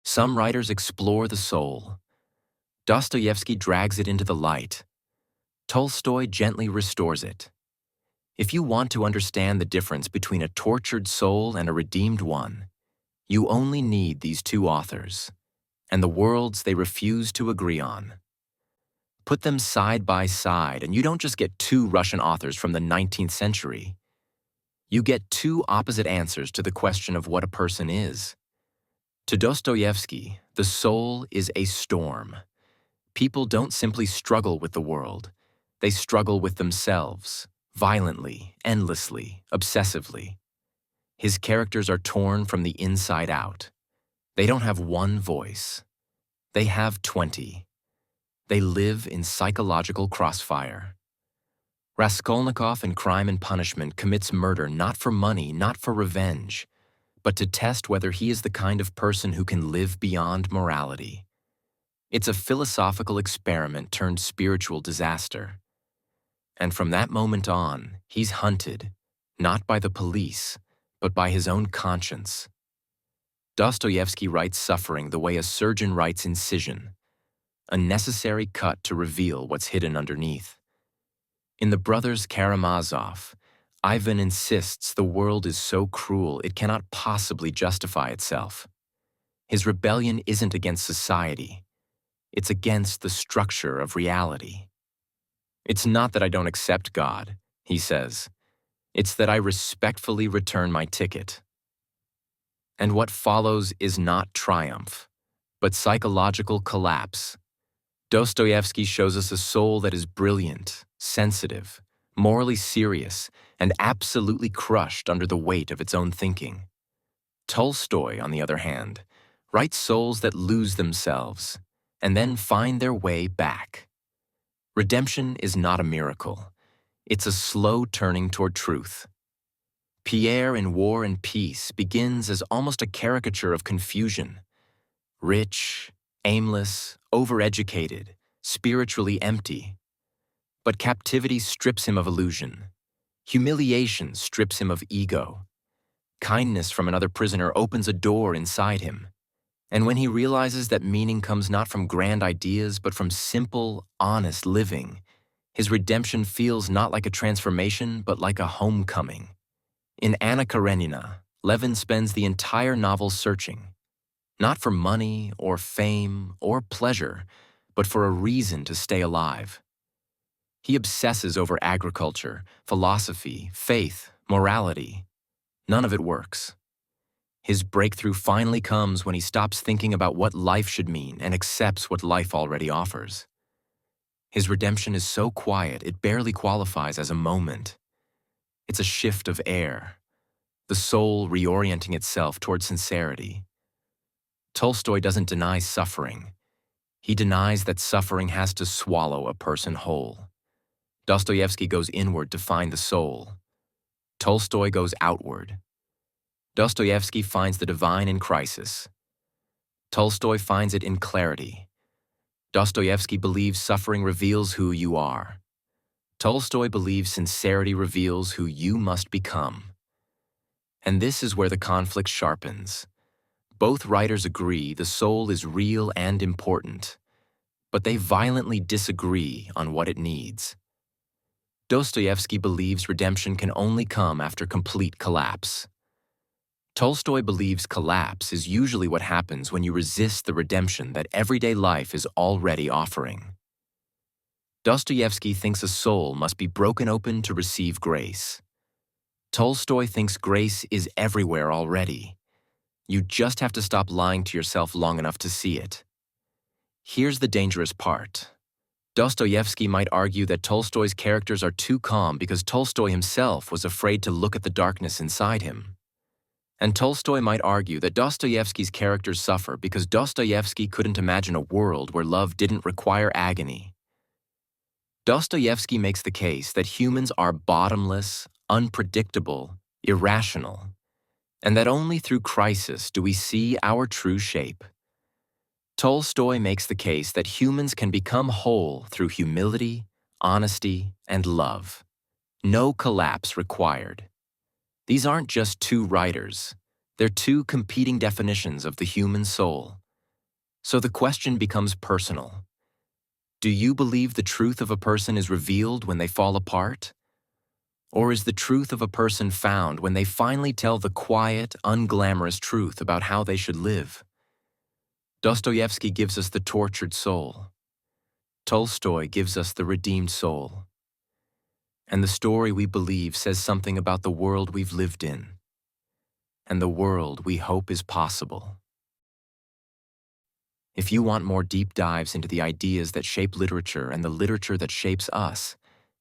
Some writers explore the soul. Dostoevsky drags it into the light. Tolstoy gently restores it. If you want to understand the difference between a tortured soul and a redeemed one, you only need these two authors, and the worlds they refuse to agree on. Put them side by side, and you don't just get two Russian authors from the 19th century. You get two opposite answers to the question of what a person is. To Dostoevsky, the soul is a storm. People don't simply struggle with the world. They struggle with themselves, violently, endlessly, obsessively. His characters are torn from the inside out. They don't have one voice. They have 20. They live in psychological crossfire. Raskolnikov in Crime and Punishment commits murder not for money, not for revenge, but to test whether he is the kind of person who can live beyond morality. It's a philosophical experiment turned spiritual disaster. And from that moment on, he's hunted, not by the police, but by his own conscience. Dostoevsky writes suffering the way a surgeon writes incision, a necessary cut to reveal what's hidden underneath. In The Brothers Karamazov, Ivan insists the world is so cruel it cannot possibly justify itself. His rebellion isn't against society. It's against the structure of reality. It's not that I don't accept God, he says. It's that I respectfully return my ticket. And what follows is not triumph, but psychological collapse. Dostoevsky shows us a soul that is brilliant, sensitive, morally serious, and absolutely crushed under the weight of its own thinking. Tolstoy, on the other hand, writes souls that lose themselves and then find their way back. Redemption is not a miracle. It's a slow turning toward truth. Pierre in War and Peace begins as almost a caricature of confusion. Rich, aimless, overeducated, spiritually empty. But captivity strips him of illusion. Humiliation strips him of ego. Kindness from another prisoner opens a door inside him. And when he realizes that meaning comes not from grand ideas but from simple, honest living, his redemption feels not like a transformation but like a homecoming. In Anna Karenina, Levin spends the entire novel searching, not for money or fame or pleasure, but for a reason to stay alive. He obsesses over agriculture, philosophy, faith, morality. None of it works. His breakthrough finally comes when he stops thinking about what life should mean and accepts what life already offers. His redemption is so quiet it barely qualifies as a moment. It's a shift of air, the soul reorienting itself toward sincerity. Tolstoy doesn't deny suffering. He denies that suffering has to swallow a person whole. Dostoevsky goes inward to find the soul. Tolstoy goes outward. Dostoevsky finds the divine in crisis. Tolstoy finds it in clarity. Dostoevsky believes suffering reveals who you are. Tolstoy believes sincerity reveals who you must become. And this is where the conflict sharpens. Both writers agree the soul is real and important, but they violently disagree on what it needs. Dostoevsky believes redemption can only come after complete collapse. Tolstoy believes collapse is usually what happens when you resist the redemption that everyday life is already offering. Dostoevsky thinks a soul must be broken open to receive grace. Tolstoy thinks grace is everywhere already. You just have to stop lying to yourself long enough to see it. Here's the dangerous part. Dostoevsky might argue that Tolstoy's characters are too calm because Tolstoy himself was afraid to look at the darkness inside him. And Tolstoy might argue that Dostoevsky's characters suffer because Dostoevsky couldn't imagine a world where love didn't require agony. Dostoevsky makes the case that humans are bottomless, unpredictable, irrational, and that only through crisis do we see our true shape. Tolstoy makes the case that humans can become whole through humility, honesty, and love. No collapse required. These aren't just two writers. They're two competing definitions of the human soul. So the question becomes personal. Do you believe the truth of a person is revealed when they fall apart? Or is the truth of a person found when they finally tell the quiet, unglamorous truth about how they should live? Dostoevsky gives us the tortured soul. Tolstoy gives us the redeemed soul. And the story we believe says something about the world we've lived in, and the world we hope is possible. If you want more deep dives into the ideas that shape literature and the literature that shapes us,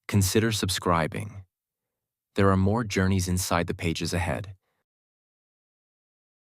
consider subscribing. There are more journeys inside the pages ahead.